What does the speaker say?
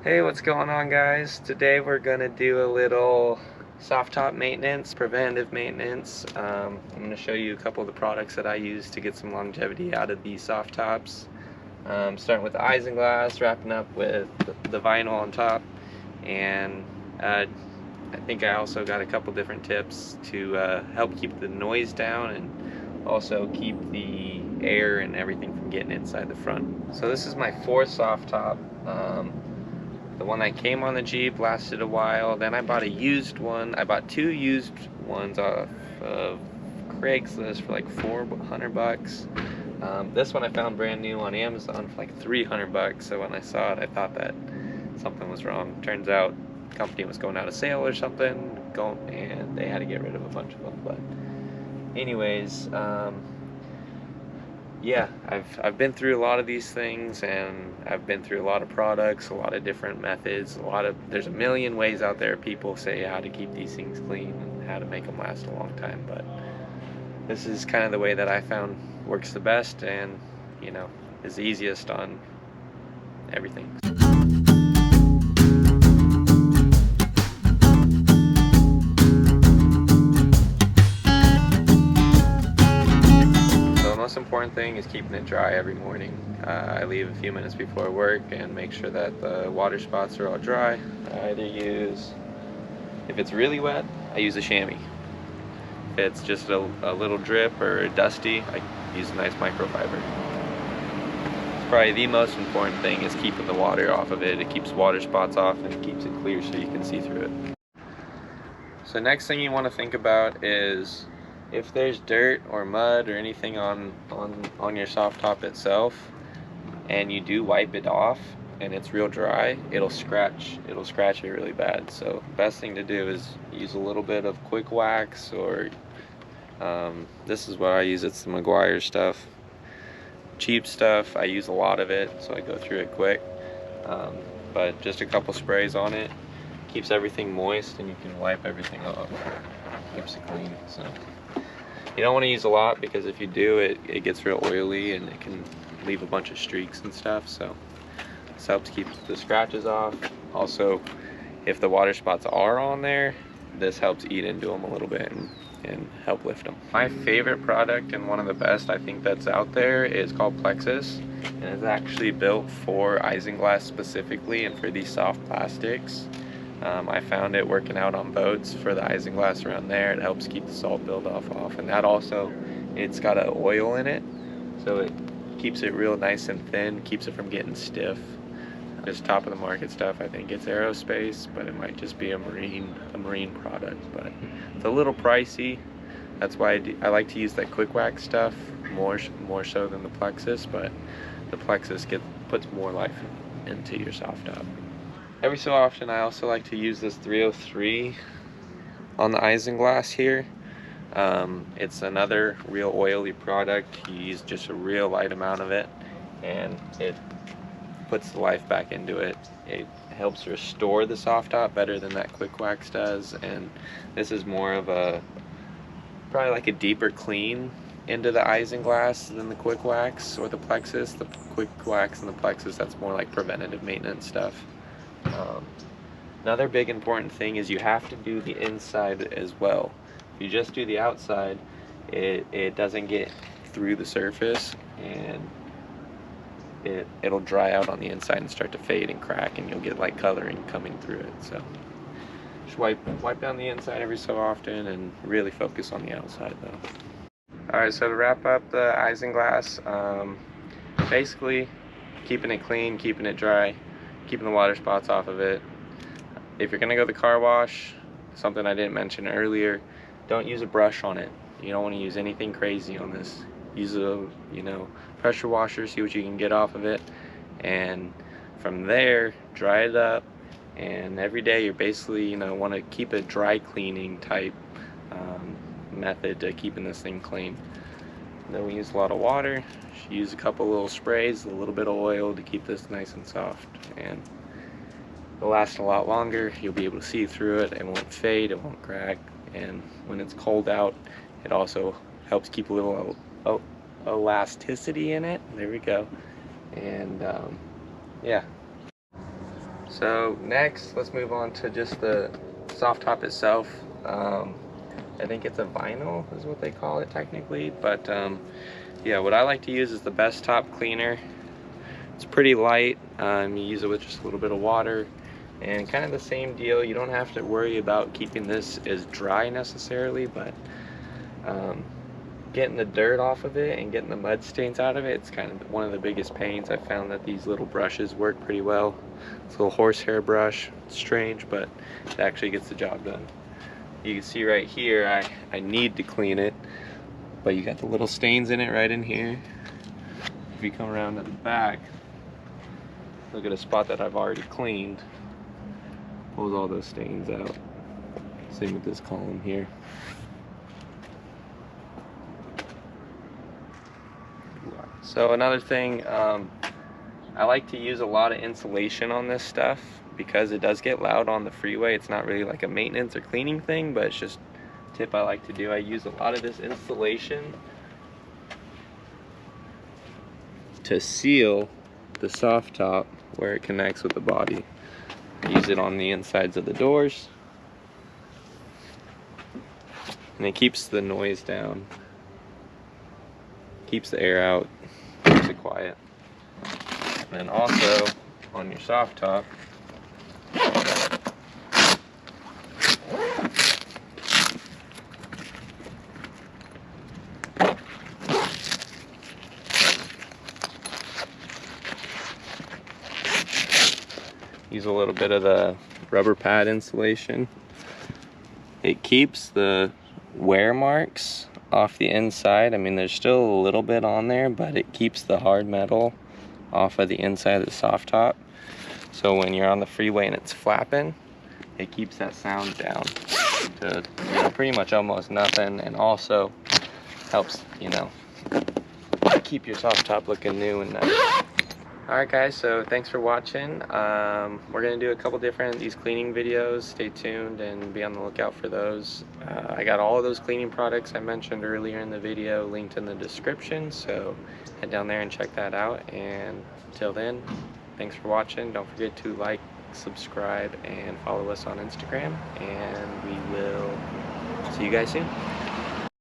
Hey, what's going on, guys? Today we're gonna do a little soft top maintenance, preventative maintenance. I'm gonna show you a couple of the products that I use to get some longevity out of these soft tops. Starting with the isinglass, wrapping up with the vinyl on top, and I think I also got a couple different tips to help keep the noise down and also keep the air and everything from getting inside the front. So this is my fourth soft top. The one that came on the Jeep lasted a while. Then I bought a used one. I bought two used ones off of Craigslist for like $400. This one I found brand new on Amazon for like $300. So when I saw it, I thought that something was wrong. Turns out the company was going out of sale or something, and they had to get rid of a bunch of them. But anyways, yeah, I've been through a lot of these things, and I've been through a lot of products, a lot of different methods, there's a million ways out there people say how to keep these things clean and how to make them last a long time, but this is kind of the way that I found works the best and, you know, is the easiest on everything. Most important thing is keeping it dry every morning. I leave a few minutes before work and make sure that the water spots are all dry. I either use, if it's really wet, I use a chamois. If it's just a little drip or dusty, I use a nice microfiber. It's probably the most important thing is keeping the water off of it. It keeps water spots off and it keeps it clear so you can see through it. So next thing you want to think about is if there's dirt or mud or anything on your soft top itself, and you do wipe it off and it's real dry, it'll scratch it really bad. So the best thing to do is use a little bit of quick wax, or this is what I use. It's the Meguiar stuff, cheap stuff. I use a lot of it, so I go through it quick. But just a couple sprays on it keeps everything moist, and you can wipe everything off. Keeps it clean. So you don't want to use a lot, because if you do, it gets real oily and it can leave a bunch of streaks and stuff. So this helps keep the scratches off. Also, if the water spots are on there, this helps eat into them a little bit and help lift them. My favorite product, and one of the best I think that's out there, is called Plexus, and it's actually built for isinglass specifically and for these soft plastics. I found it working out on boats for the isinglass around there. It helps keep the salt buildup off, and that also, it's got an oil in it, so it keeps it real nice and thin, keeps it from getting stiff. Just top of the market stuff. I think it's aerospace, but it might just be a marine product. But it's a little pricey. That's why I like to use that quick wax stuff more so than the Plexus, but the Plexus puts more life into your soft top. Every so often I also like to use this 303 on the isinglass here. It's another real oily product. You use just a real light amount of it and it puts the life back into it. It helps restore the soft top better than that quick wax does, and this is more of probably like a deeper clean into the isinglass than the quick wax or the Plexus. The quick wax and the Plexus, that's more like preventative maintenance stuff. Another big important thing is you have to do the inside as well. If you just do the outside, it doesn't get through the surface, and it'll dry out on the inside and start to fade and crack, and you'll get like coloring coming through it. So just wipe down the inside every so often and really focus on the outside though. Alright, so to wrap up the isinglass, basically keeping it clean, keeping it dry, keeping the water spots off of it. If you're gonna go the car wash, something I didn't mention earlier, don't use a brush on it. You don't want to use anything crazy on this. Use a pressure washer, see what you can get off of it, and from there dry it up. And every day you're basically want to keep a dry cleaning type method to keeping this thing clean. Then we use a lot of water. Use a couple little sprays, a little bit of oil to keep this nice and soft, and it'll last a lot longer. You'll be able to see through it. It won't fade, it won't crack, and when it's cold out, it also helps keep a little elasticity in it. There we go. And yeah. So next, let's move on to just the soft top itself. I think it's a vinyl is what they call it technically, but yeah, what I like to use is the Best Top Cleaner. It's pretty light. You use it with just a little bit of water, and kind of the same deal. You don't have to worry about keeping this as dry necessarily, but getting the dirt off of it and getting the mud stains out of it, it's kind of one of the biggest pains. I found that these little brushes work pretty well. It's a little horsehair brush. It's strange, but it actually gets the job done. You can see right here, I need to clean it, but you got the little stains in it right in here. If you come around to the back, look at a spot that I've already cleaned. Pulls all those stains out. Same with this column here. So another thing, I like to use a lot of insulation on this stuff because it does get loud on the freeway. It's not really like a maintenance or cleaning thing, but it's just a tip I like to do. I use a lot of this insulation to seal the soft top where it connects with the body. I use it on the insides of the doors, and it keeps the noise down, keeps the air out, keeps it quiet. And then also on your soft top, use a little bit of the rubber pad insulation. It keeps the wear marks off the inside. I mean, there's still a little bit on there, but it keeps the hard metal off of the inside of the soft top. So when you're on the freeway and it's flapping, it keeps that sound down to, you know, pretty much almost nothing, and also helps, you know, keep your soft top looking new and nice. Alright guys, so thanks for watching. We're going to do a couple different these cleaning videos. Stay tuned and be on the lookout for those. I got all of those cleaning products I mentioned earlier in the video linked in the description, so head down there and check that out. And until then, thanks for watching. Don't forget to like, subscribe, and follow us on Instagram, and we will see you guys soon.